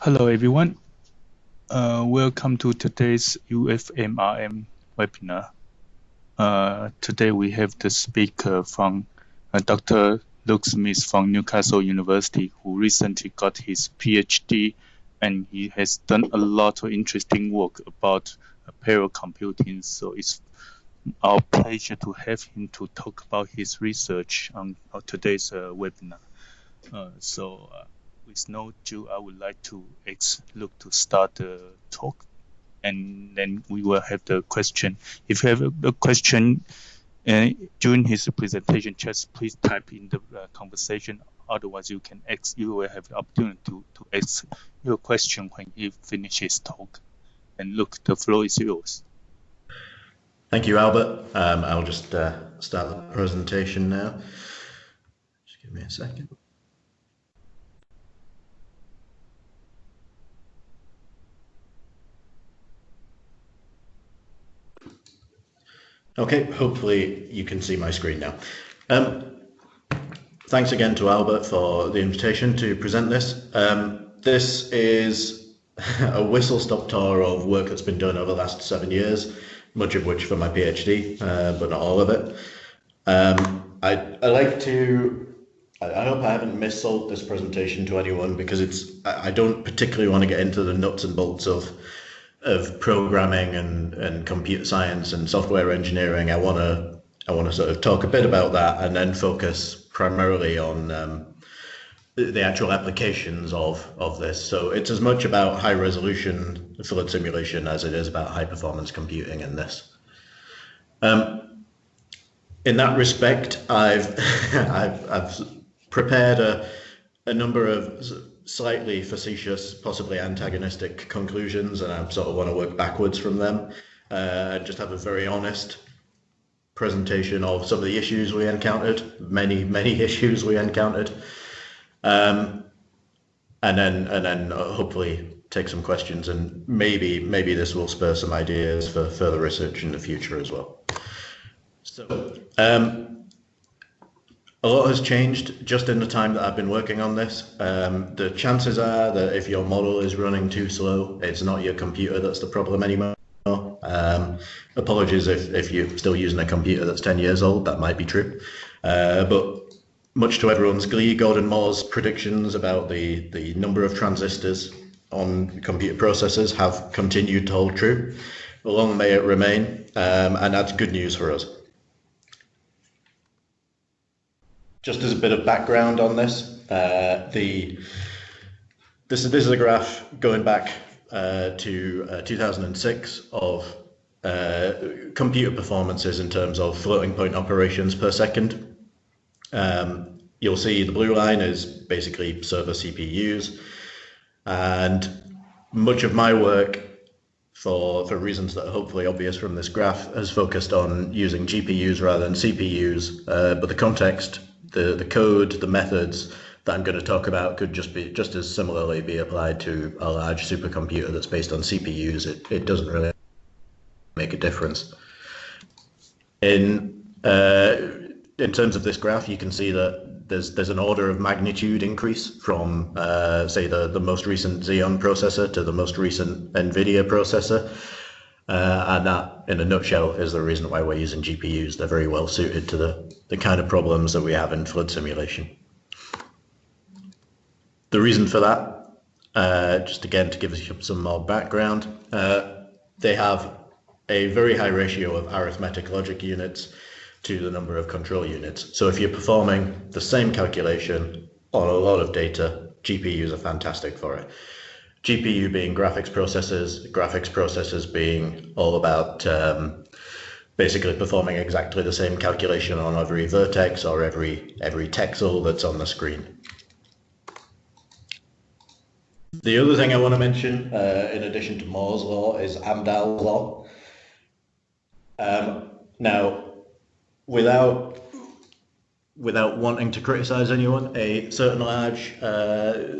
Hello everyone, welcome to today's UFMRM webinar. Today we have the speaker from Dr. Luke Smith from Newcastle University, who recently got his PhD, and he has done a lot of interesting work about parallel computing. So it's our pleasure to have him to talk about his research on today's webinar. With no ado, I would like to ask Luke to start the talk, and then we will have the question. If you have a question during his presentation, just please type in the conversation. Otherwise, you will have the opportunity to ask your question when he finishes talk. And Luke, the floor is yours. Thank you, Albert. I'll just start the presentation now. Just give me a second. Okay, hopefully you can see my screen now. Thanks again to Albert for the invitation to present this. This is a whistle-stop tour of work that's been done over the last 7 years, much of which for my PhD, but not all of it. I hope I haven't missold this presentation to anyone, because I don't particularly want to get into the nuts and bolts of programming and computer science and software engineering. I want to sort of talk a bit about that and then focus primarily on the actual applications of this. So it's as much about high resolution fluid simulation as it is about high performance computing in this. In that respect, I've prepared a number of slightly facetious, possibly antagonistic conclusions, and I sort of want to work backwards from them and just have a very honest presentation of some of the issues we encountered, many issues we encountered, and then hopefully take some questions, and maybe this will spur some ideas for further research in the future as well. So a lot has changed just in the time that I've been working on this. The chances are that if your model is running too slow, it's not your computer that's the problem anymore. Apologies if you're still using a computer that's 10 years old, that might be true. But much to everyone's glee, Gordon Moore's predictions about the number of transistors on computer processors have continued to hold true. Long may it remain, and that's good news for us. Just as a bit of background on this, this is a graph going back to 2006 of computer performances in terms of floating point operations per second. You'll see the blue line is basically server CPUs, and much of my work, for reasons that are hopefully obvious from this graph, has focused on using GPUs rather than CPUs, but the context, the code, the methods that I'm going to talk about could just as similarly be applied to a large supercomputer that's based on CPUs. It doesn't really make a difference. In terms of this graph, you can see that there's an order of magnitude increase from say the most recent Xeon processor to the most recent NVIDIA processor. And that, in a nutshell, is the reason why we're using GPUs. They're very well suited to the kind of problems that we have in fluid simulation. The reason for that, just again to give us some more background, they have a very high ratio of arithmetic logic units to the number of control units. So if you're performing the same calculation on a lot of data, GPUs are fantastic for it. GPU being graphics processors being all about basically performing exactly the same calculation on every vertex or every texel that's on the screen. The other thing I want to mention, in addition to Moore's law, is Amdahl's law. Now, without wanting to criticize anyone, a certain large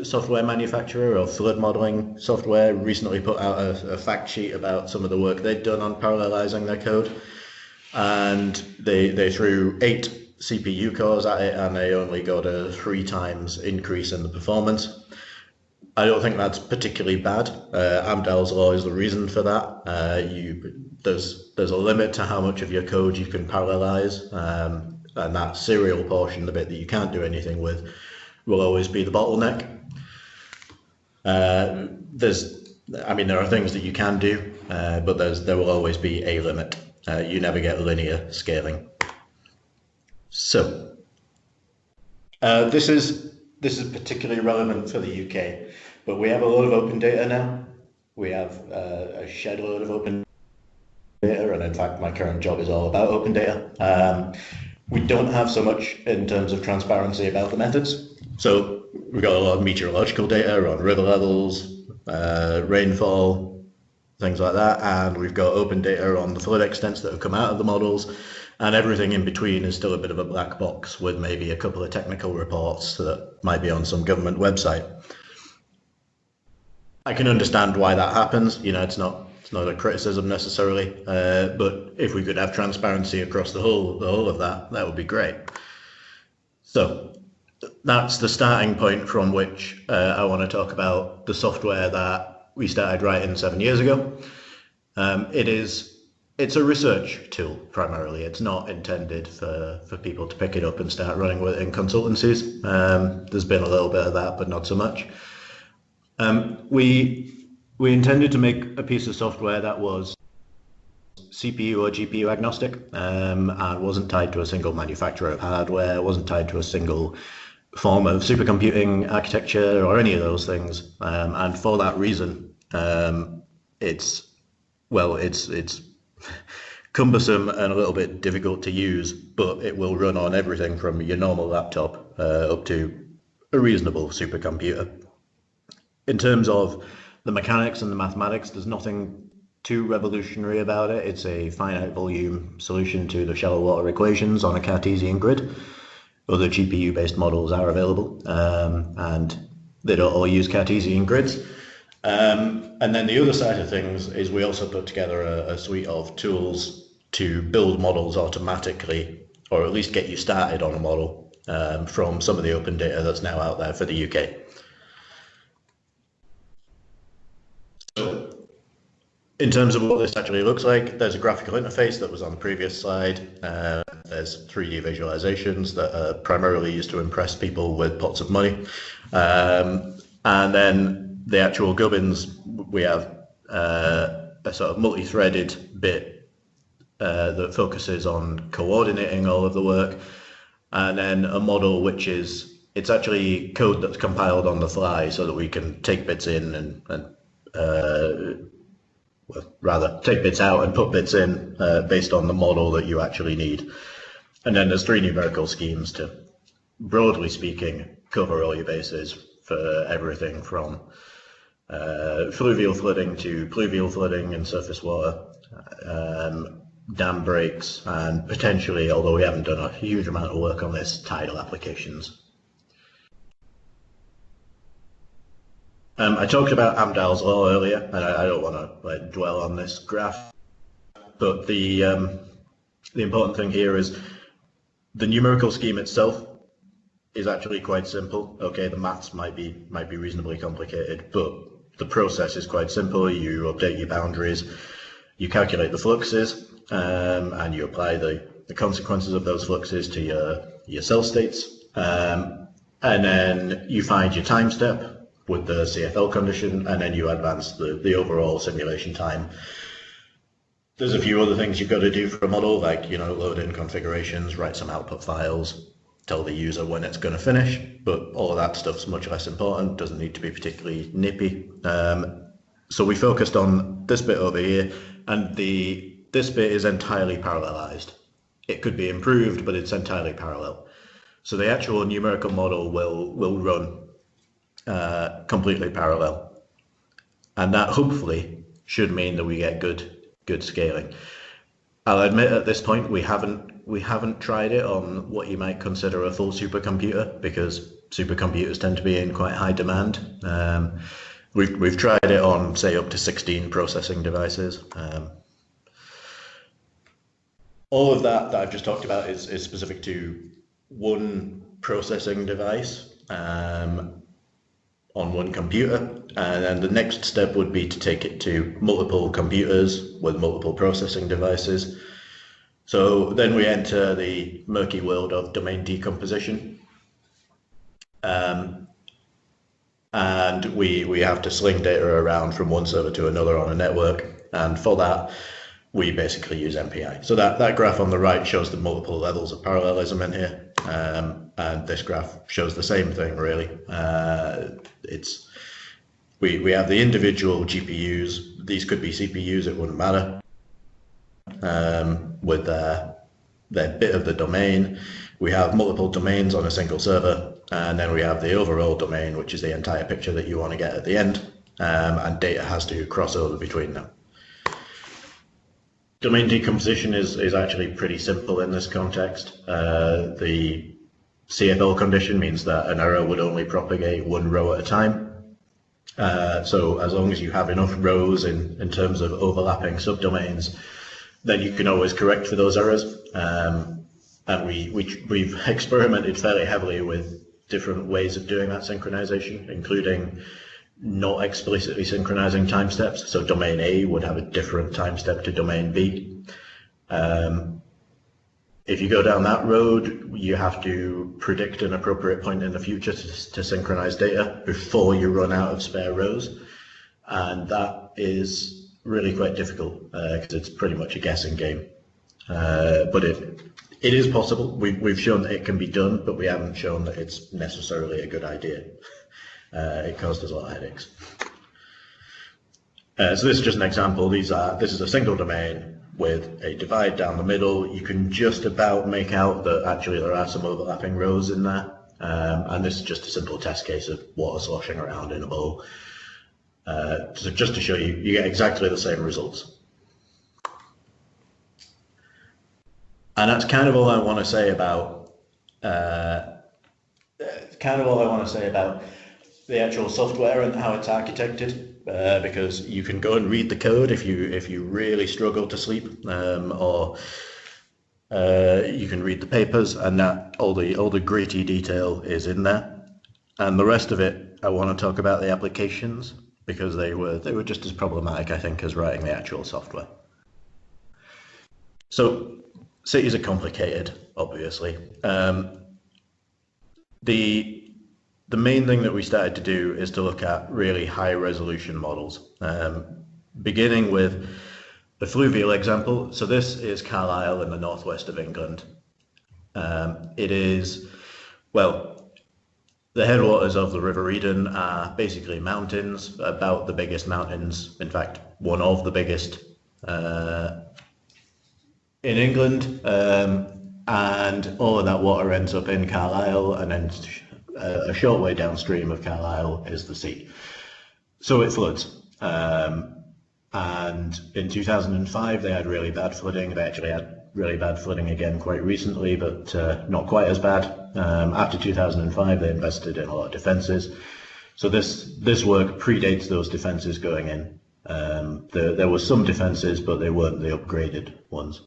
software manufacturer of fluid modeling software recently put out a fact sheet about some of the work they'd done on parallelizing their code, and they threw 8 CPU cores at it, and they only got a 3 times increase in the performance. I don't think that's particularly bad. Amdahl's law is the reason for that. There's a limit to how much of your code you can parallelize, and that serial portion, the bit that you can't do anything with, will always be the bottleneck. There are things that you can do, but there will always be a limit. You never get linear scaling. So this is particularly relevant for the UK, but we have a lot of open data now. We have a shed load of open data, and in fact, my current job is all about open data. We don't have so much in terms of transparency about the methods. So we've got a lot of meteorological data on river levels, rainfall, things like that, and we've got open data on the flood extents that have come out of the models, and everything in between is still a bit of a black box with maybe a couple of technical reports that might be on some government website. I can understand why that happens. It's not a criticism necessarily, but if we could have transparency across the whole of that would be great. So that's the starting point from which I want to talk about the software that we started writing 7 years ago. It's a research tool primarily. It's not intended for people to pick it up and start running with it in consultancies. There's been a little bit of that, but not so much. We intended to make a piece of software that was CPU or GPU agnostic, and wasn't tied to a single manufacturer of hardware, wasn't tied to a single form of supercomputing architecture or any of those things. And for that reason, it's cumbersome and a little bit difficult to use, but it will run on everything from your normal laptop up to a reasonable supercomputer. In terms of the mechanics and the mathematics, there's nothing too revolutionary about it. It's a finite volume solution to the shallow water equations on a Cartesian grid. Other GPU-based models are available, and they don't all use Cartesian grids. And then the other side of things is we also put together a suite of tools to build models automatically, or at least get you started on a model from some of the open data that's now out there for the UK. So in terms of what this actually looks like, there's a graphical interface that was on the previous slide. There's 3D visualizations that are primarily used to impress people with pots of money. And then the actual gubbins, we have a sort of multi-threaded bit that focuses on coordinating all of the work. And then a model which it's actually code that's compiled on the fly so that we can take bits in take bits out and put bits in based on the model that you actually need. And then there's 3 numerical schemes to, broadly speaking, cover all your bases for everything from fluvial flooding to pluvial flooding and surface water, dam breaks, and potentially, although we haven't done a huge amount of work on this, tidal applications. I talked about Amdahl's law earlier, and I don't want to dwell on this graph, but the important thing here is the numerical scheme itself is actually quite simple. Okay, the maths might be reasonably complicated, but the process is quite simple. You update your boundaries, you calculate the fluxes, and you apply the consequences of those fluxes to your cell states, and then you find your time step with the CFL condition, and then you advance the overall simulation time. There's a few other things you've got to do for a model, like load in configurations, write some output files, tell the user when it's going to finish, but all of that stuff's much less important, doesn't need to be particularly nippy. So we focused on this bit over here, and this bit is entirely parallelized. It could be improved, but it's entirely parallel. So the actual numerical model will run completely parallel, and that hopefully should mean that we get good scaling. I'll admit at this point we haven't tried it on what you might consider a full supercomputer, because supercomputers tend to be in quite high demand. We've tried it on, say, up to 16 processing devices. All of that I've just talked about is specific to one processing device. on one computer, and then the next step would be to take it to multiple computers with multiple processing devices. So then we enter the murky world of domain decomposition. And we have to sling data around from one server to another on a network, and for that we basically use MPI. So that graph on the right shows the multiple levels of parallelism in here, and this graph shows the same thing really. We have the individual GPUs, these could be CPUs, it wouldn't matter, with their bit of the domain. We have multiple domains on a single server, and then we have the overall domain, which is the entire picture that you want to get at the end, and data has to cross over between them. Domain decomposition is actually pretty simple in this context. The CFL condition means that an error would only propagate one row at a time. So as long as you have enough rows in terms of overlapping subdomains, then you can always correct for those errors. And we've experimented fairly heavily with different ways of doing that synchronization, including not explicitly synchronizing time steps. So domain A would have a different time step to domain B. If you go down that road, you have to predict an appropriate point in the future to synchronize data before you run out of spare rows. And that is really quite difficult because it's pretty much a guessing game. But it is possible. We've shown that it can be done, but we haven't shown that it's necessarily a good idea. It caused us a lot of headaches. So this is just an example. This is a single domain with a divide down the middle. You can just about make out that actually there are some overlapping rows in there. And this is just a simple test case of water sloshing around in a bowl. So just to show you, you get exactly the same results. And that's kind of all I want to say about the actual software and how it's architected, because you can go and read the code if you really struggle to sleep, or you can read the papers, and that all the gritty detail is in there. And the rest of it, I want to talk about the applications, because they were just as problematic, I think, as writing the actual software. So cities are complicated, obviously. The main thing that we started to do is to look at really high resolution models, beginning with the fluvial example. So this is Carlisle in the northwest of England. It is, well, the headwaters of the River Eden are basically mountains, about the biggest mountains, in fact, one of the biggest in England, and all of that water ends up in Carlisle, and then a short way downstream of Carlisle is the sea. So it floods. And in 2005, they had really bad flooding. They actually had really bad flooding again quite recently, but not quite as bad. After 2005, they invested in a lot of defences. So this work predates those defences going in. There were some defences, but they weren't the upgraded ones.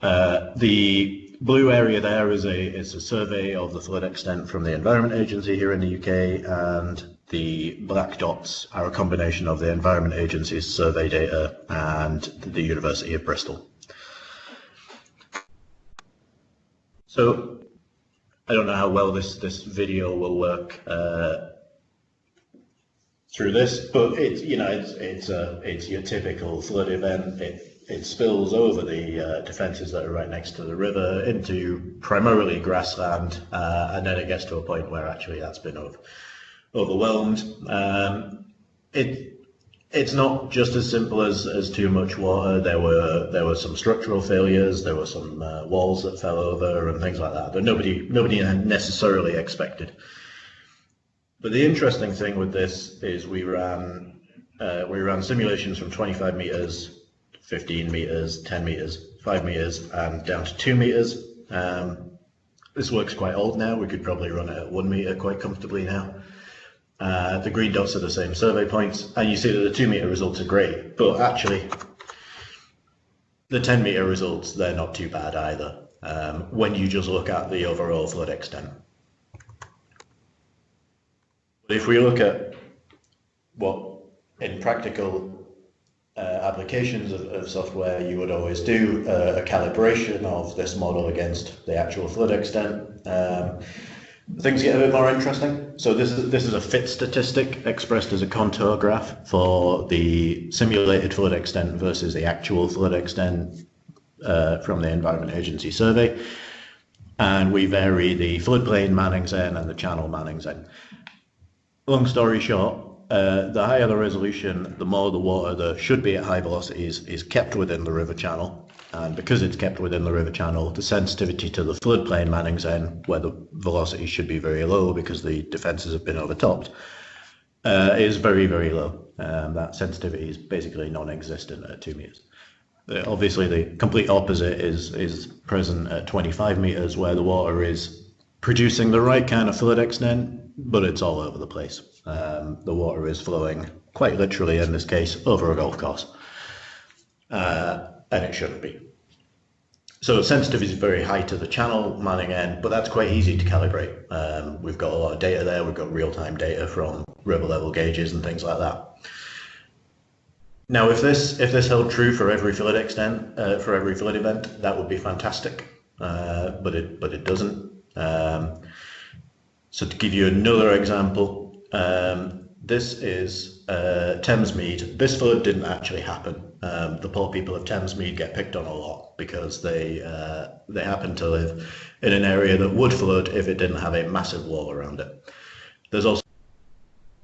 The blue area there is a survey of the flood extent from the Environment Agency here in the UK, and the black dots are a combination of the Environment Agency's survey data and the University of Bristol. So I don't know how well this video will work through this, but it's your typical flood event. It spills over the defences that are right next to the river into primarily grassland, and then it gets to a point where actually that's been overwhelmed. It's not just as simple as too much water. There were some structural failures. There were some walls that fell over and things like that nobody necessarily expected. But the interesting thing with this is we ran simulations from 25 meters. 15 meters, 10 meters, 5 meters, and down to 2 meters. This work's quite old now. We could probably run it at 1 meter quite comfortably now. The green dots are the same survey points, and you see that the 2 meter results are great, but actually the 10 meter results, they're not too bad either, when you just look at the overall flood extent. if we look at what in practical applications of software you would always do, a calibration of this model against the actual flood extent, things get a bit more interesting. So this is a fit statistic expressed as a contour graph for the simulated flood extent versus the actual flood extent from the Environment Agency survey. And we vary the floodplain Manning's N and the channel Manning's N. Long story short, the higher the resolution, the more the water that should be at high velocities is kept within the river channel. And because it's kept within the river channel, the sensitivity to the floodplain Manning's N, where the velocity should be very low because the defences have been overtopped, is very, very low. That sensitivity is basically non-existent at 2 meters. Obviously, the complete opposite is present at 25 meters, where the water is producing the right kind of flood extent, but it's all over the place. The water is flowing, quite literally in this case, over a golf course. And it shouldn't be. So sensitivity is very high to the channel Manning N, but that's quite easy to calibrate. We've got a lot of data there. We've got real-time data from river level gauges and things like that. Now, if this held true for every flood extent, for every flood event, that would be fantastic. But it doesn't. So to give you another example, this is Thamesmead. This flood didn't actually happen. The poor people of Thamesmead get picked on a lot because they happen to live in an area that would flood if it didn't have a massive wall around it. There's also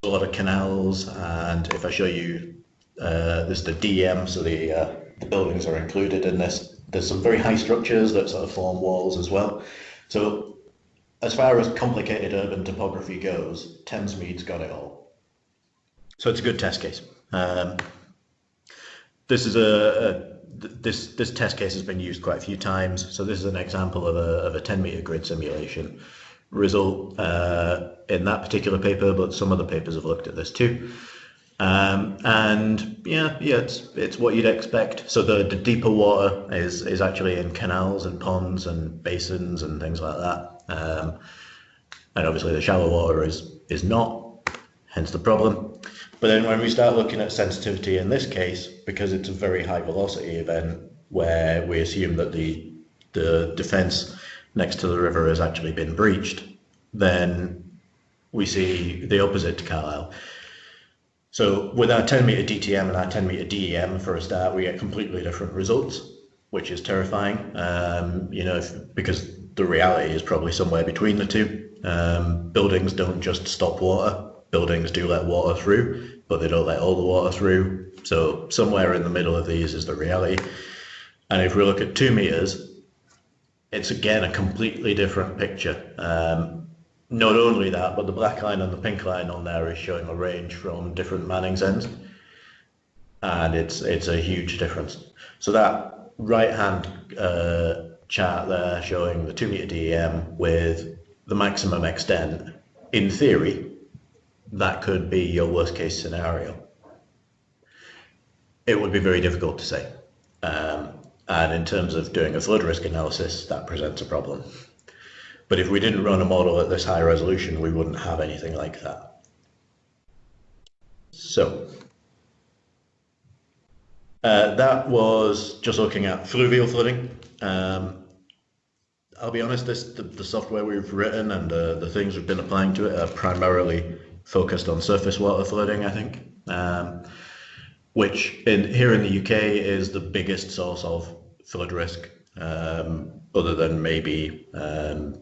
a lot of canals, and if I show you this is the DEM, so the buildings are included in this. There's some very high structures that sort of form walls as well. So as far as complicated urban topography goes, Thamesmead's got it all. So it's a good test case. This is this test case has been used quite a few times. So this is an example of a 10-meter grid simulation result in that particular paper, but some other papers have looked at this too. And yeah, it's what you'd expect. So the deeper water is actually in canals and ponds and basins and things like that. And obviously the shallow water is not, hence the problem. But then when we start looking at sensitivity in this case, because it's a very high velocity event where we assume that the defence next to the river has actually been breached, then we see the opposite to Carlisle. So with our 10-meter DTM and our 10-meter DEM for a start, we get completely different results, which is terrifying. Because the reality is probably somewhere between the two. Buildings don't just stop water. Buildings do let water through, but they don't let all the water through. So somewhere in the middle of these is the reality. And if we look at 2 meters, it's again a completely different picture. Not only that, but the black line and the pink line on there is showing a range from different Manning's Ns, and it's a huge difference. So that right-hand chart there showing the 2-meter DEM with the maximum extent, in theory, that could be your worst-case scenario. It would be very difficult to say, and in terms of doing a flood risk analysis, that presents a problem. But if we didn't run a model at this high resolution, we wouldn't have anything like that. So that was just looking at fluvial flooding. I'll be honest, the software we've written and the things we've been applying to it are primarily focused on surface water flooding, I think, which here in the UK is the biggest source of flood risk. Other than maybe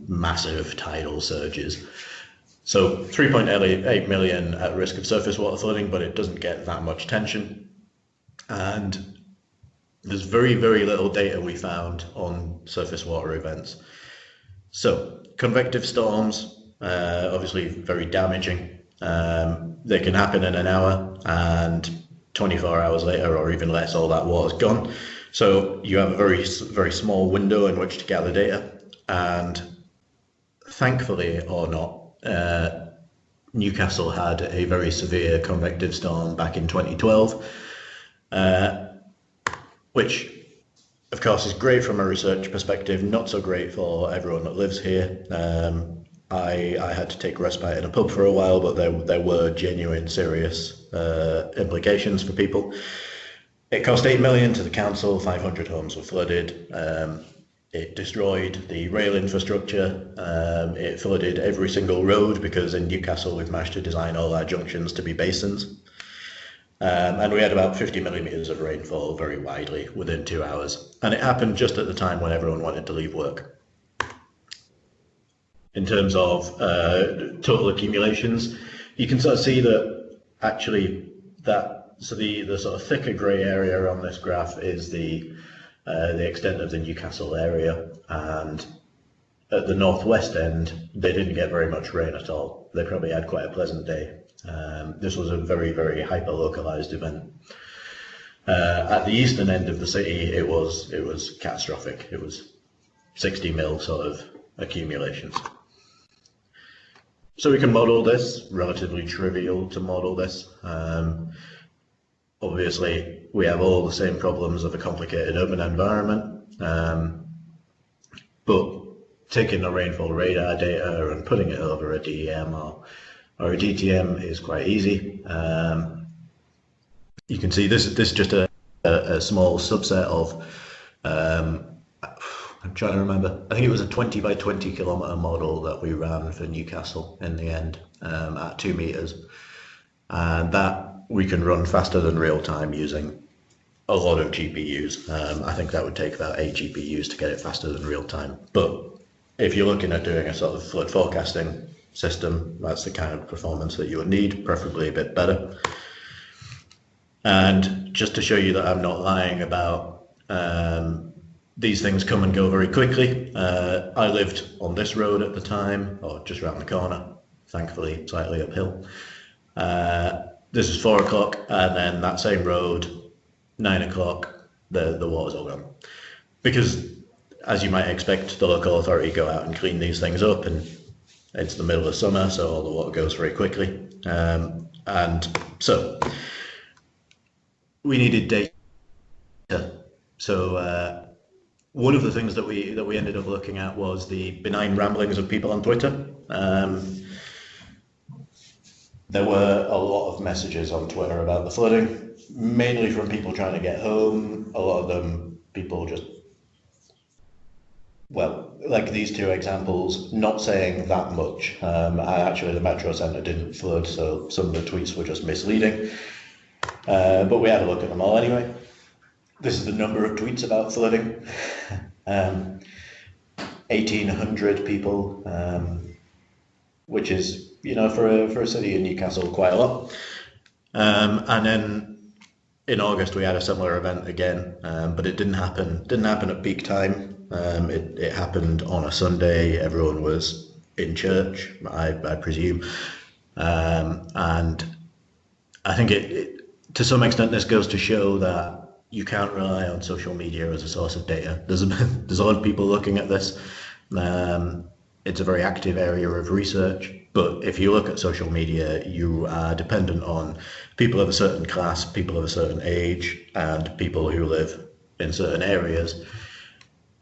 massive tidal surges. So 3.8 million at risk of surface water flooding, but it doesn't get that much attention. And there's very, very little data we found on surface water events. So convective storms, obviously very damaging. They can happen in an hour, and 24 hours later or even less, all that water's gone. So you have a very, very small window in which to gather data, and thankfully or not, Newcastle had a very severe convective storm back in 2012, which of course is great from a research perspective, not so great for everyone that lives here. I had to take respite in a pub for a while, but there were genuine serious implications for people. It cost 8 million to the council, 500 homes were flooded. It destroyed the rail infrastructure. It flooded every single road because in Newcastle we've managed to design all our junctions to be basins. And we had about 50 millimetres of rainfall very widely within 2 hours. And it happened just at the time when everyone wanted to leave work. In terms of total accumulations, you can sort of see that actually the sort of thicker grey area on this graph is the extent of the Newcastle area, and at the northwest end they didn't get very much rain at all. They probably had quite a pleasant day. This was a very, very hyper-localized event. At the eastern end of the city it was catastrophic. It was 60 mil sort of accumulations. So we can model this, relatively trivial to model this. Obviously, we have all the same problems of a complicated urban environment, but taking the rainfall radar data and putting it over a DEM or a DTM is quite easy. You can see this is just a small subset of, I'm trying to remember, I think it was a 20 by 20 kilometre model that we ran for Newcastle in the end at 2 meters, and that we can run faster than real time using a lot of GPUs. I think that would take about 8 GPUs to get it faster than real time. But if you're looking at doing a sort of flood forecasting system, that's the kind of performance that you would need, preferably a bit better. And just to show you that I'm not lying about these things come and go very quickly. I lived on this road at the time, or just around the corner, thankfully slightly uphill. This is 4 o'clock, and then that same road, 9 o'clock, the water's all gone. Because, as you might expect, the local authority go out and clean these things up, and it's the middle of summer, so all the water goes very quickly. And so, we needed data. So, one of the things that we ended up looking at was the benign ramblings of people on Twitter. There were a lot of messages on Twitter about the flooding, mainly from people trying to get home. A lot of them, people just, well, like these two examples, not saying that much. Actually, the metro centre didn't flood, so some of the tweets were just misleading. But we had a look at them all anyway. This is the number of tweets about flooding. 1,800 people, which is, you know, for a city in Newcastle, quite a lot. And then in August we had a similar event again, but it didn't happen at peak time. It happened on a Sunday. Everyone was in church, I presume, and I think it to some extent this goes to show that you can't rely on social media as a source of data. There's a lot of people looking at this. It's a very active area of research, but if you look at social media, you are dependent on people of a certain class, people of a certain age, and people who live in certain areas,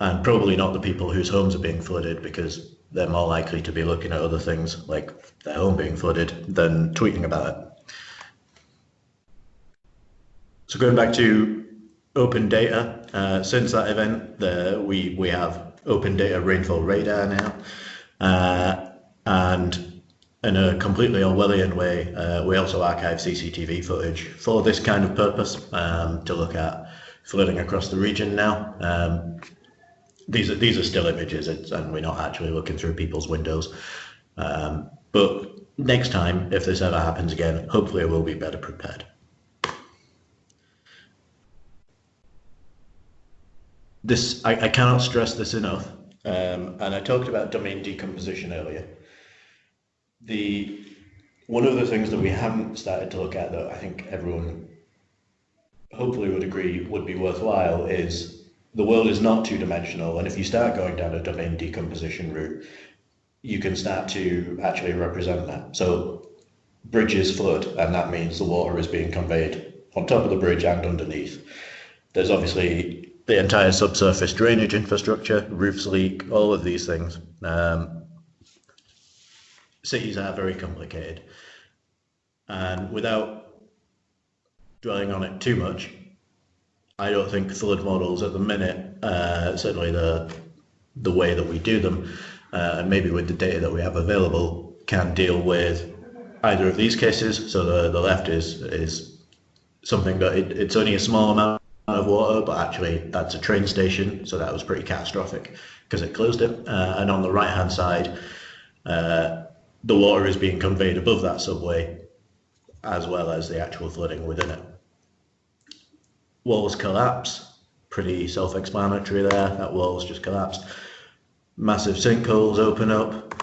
and probably not the people whose homes are being flooded, because they're more likely to be looking at other things like their home being flooded than tweeting about it. So going back to open data, since that event, we have open data rainfall radar now. And in a completely Orwellian way, we also archive CCTV footage for this kind of purpose, to look at flooding across the region now. These are still images, and we're not actually looking through people's windows. But next time, if this ever happens again, hopefully we'll be better prepared. I cannot stress this enough, and I talked about domain decomposition earlier. One of the things that we haven't started to look at, that I think everyone hopefully would agree would be worthwhile, is the world is not two-dimensional, and if you start going down a domain decomposition route, you can start to actually represent that. So bridges flood, and that means the water is being conveyed on top of the bridge and underneath. There's obviously the entire subsurface drainage infrastructure, roofs leak, all of these things. cities are very complicated. And without dwelling on it too much, I don't think flood models at the minute, certainly the way that we do them, and maybe with the data that we have available, can deal with either of these cases. So the left is something that it's only a small amount of water, but actually that's a train station, so that was pretty catastrophic because it closed it. And on the right hand side, the water is being conveyed above that subway, as well as the actual flooding within it. Walls collapse, pretty self-explanatory there, that wall's just collapsed. Massive sinkholes open up.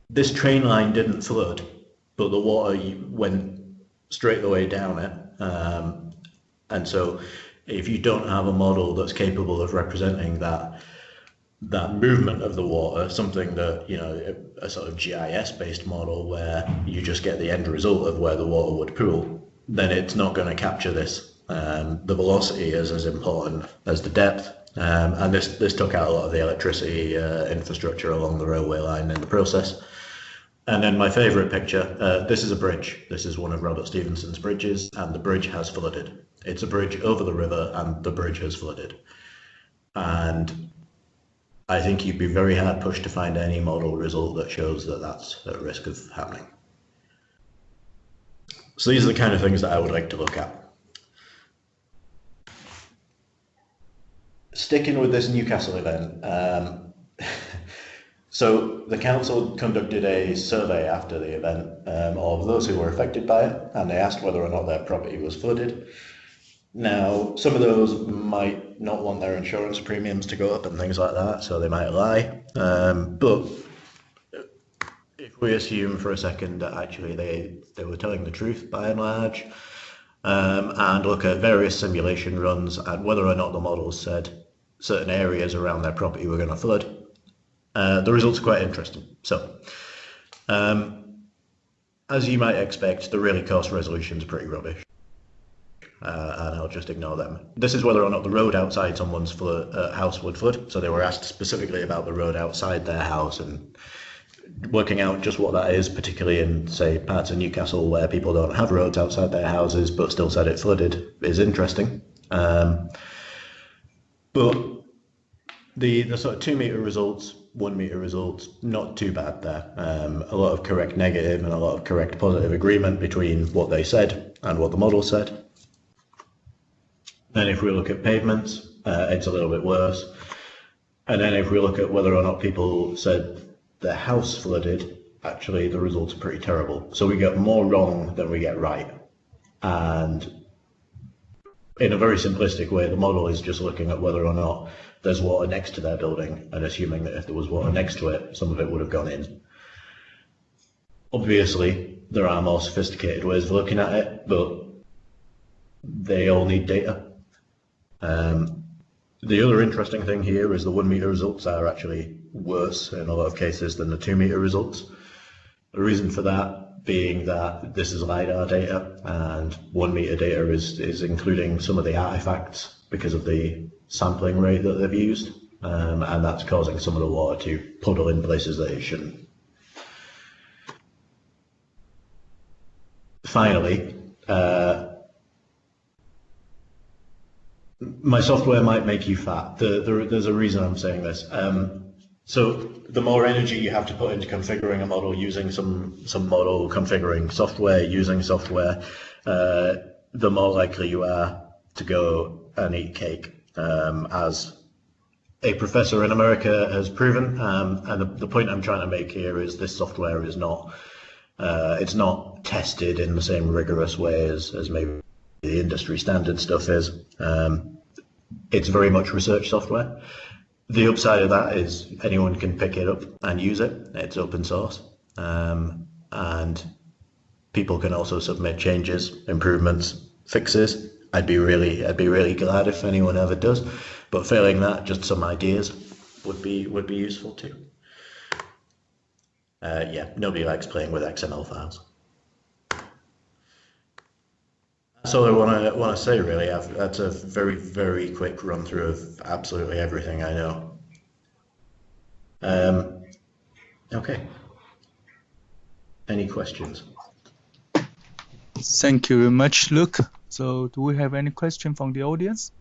This train line didn't flood, but the water went straight the way down it. And so if you don't have a model that's capable of representing that movement of the water, something that, you know, a sort of GIS-based model where you just get the end result of where the water would pool, then it's not going to capture this. The velocity is as important as the depth. And this took out a lot of the electricity infrastructure along the railway line in the process. And then my favourite picture, this is a bridge. This is one of Robert Stevenson's bridges, and the bridge has flooded. It's a bridge over the river, and the bridge has flooded. And I think you'd be very hard pushed to find any model result that shows that that's at risk of happening. So these are the kind of things that I would like to look at. Sticking with this Newcastle event, so the council conducted a survey after the event of those who were affected by it, and they asked whether or not their property was flooded. Now, some of those might not want their insurance premiums to go up and things like that, so they might lie. But if we assume for a second that actually they were telling the truth by and large, and look at various simulation runs and whether or not the models said certain areas around their property were going to flood, the results are quite interesting. So, as you might expect, the really coarse resolution is pretty rubbish. And I'll just ignore them. This is whether or not the road outside someone's house would flood. So they were asked specifically about the road outside their house and working out just what that is, particularly in, say, parts of Newcastle where people don't have roads outside their houses but still said it flooded, is interesting. But the sort of 2 metre results, 1 metre results, not too bad there. A lot of correct negative and a lot of correct positive agreement between what they said and what the model said. Then if we look at pavements, it's a little bit worse. And then if we look at whether or not people said their house flooded, actually the results are pretty terrible. So we get more wrong than we get right. And in a very simplistic way, the model is just looking at whether or not there's water next to their building and assuming that if there was water next to it, some of it would have gone in. Obviously, there are more sophisticated ways of looking at it, but they all need data. The other interesting thing here is the 1 metre results are actually worse in a lot of cases than the 2 metre results. The reason for that being that this is LiDAR data and 1 metre data is including some of the artifacts because of the sampling rate that they've used, and that's causing some of the water to puddle in places that it shouldn't. Finally, my software might make you fat. There's a reason I'm saying this. So the more energy you have to put into configuring a model using some model configuring software, using software, the more likely you are to go and eat cake, as a professor in America has proven. And the point I'm trying to make here is this software is not, it's not tested in the same rigorous way as maybe the industry standard stuff is. It's very much research software. The upside of that is anyone can pick it up and use it. It's open source, and people can also submit changes, improvements, fixes. I'd be really glad if anyone ever does. But failing that, just some ideas would be useful too. Yeah, nobody likes playing with XML files. That's all I want to say, really. That's a very, very quick run through of absolutely everything I know. Okay. Any questions? Thank you very much, Luke. So do we have any question from the audience?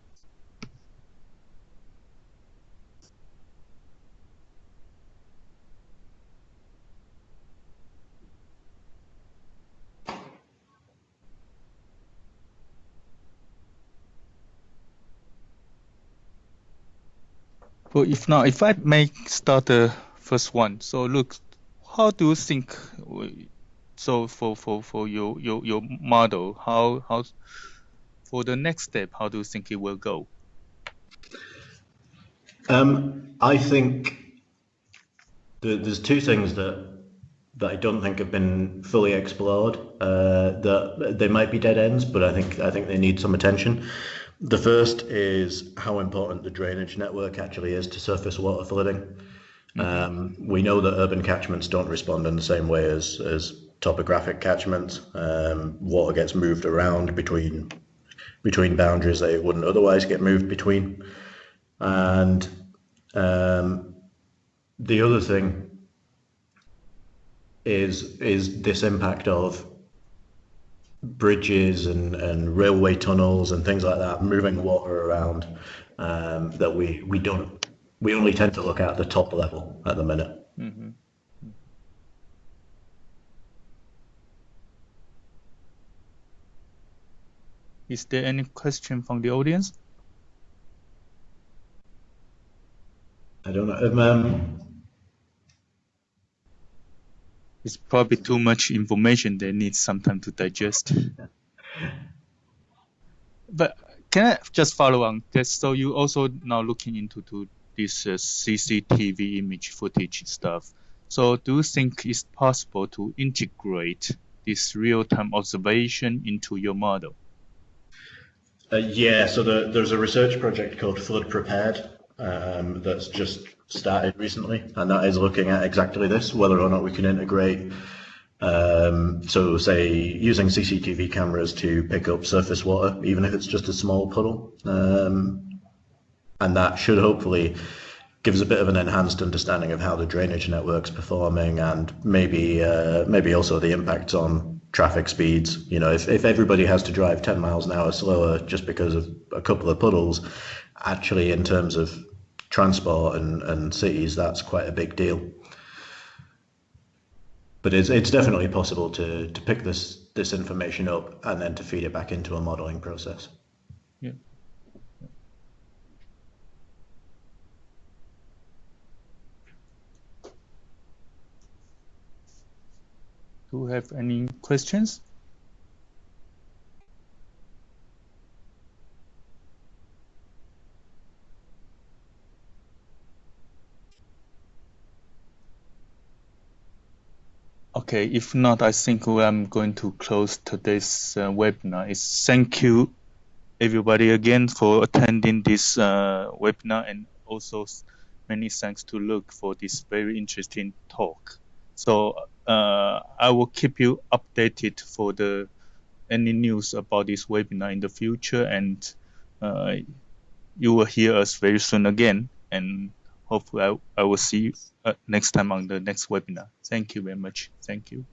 Well, if not, if I may start the first one. So look, how do you think, so for your model, how for the next step, how do you think it will go? I think there's two things that I don't think have been fully explored. That they might be dead ends, but I think they need some attention. The first is how important the drainage network actually is to surface water flooding. We know that urban catchments don't respond in the same way as topographic catchments. Water gets moved around between boundaries that it wouldn't otherwise get moved between. And the other thing is this impact of bridges and railway tunnels and things like that, moving water around, that we only tend to look at the top level at the minute. Mm-hmm. Is there any question from the audience? I don't know. It's probably too much information. They need some time to digest. But can I just follow on this? So you also now looking into this CCTV image footage stuff. So do you think it's possible to integrate this real-time observation into your model? Yeah, so there's a research project called Flood Prepared that's just started recently, and that is looking at exactly this, whether or not we can integrate, so say using CCTV cameras to pick up surface water, even if it's just a small puddle, and that should hopefully give us a bit of an enhanced understanding of how the drainage network's performing, and maybe also the impacts on traffic speeds. You know, if everybody has to drive 10 miles an hour slower just because of a couple of puddles, actually in terms of transport and cities, that's quite a big deal. But it's definitely possible to pick this information up and then to feed it back into a modeling process. Yeah. Do you have any questions? Okay, if not, I think I'm going to close today's webinar. Thank you everybody again for attending this webinar, and also many thanks to Luke for this very interesting talk. So I will keep you updated for any news about this webinar in the future, and you will hear us very soon again, and hopefully I will see you next time on the next webinar. Thank you very much. Thank you.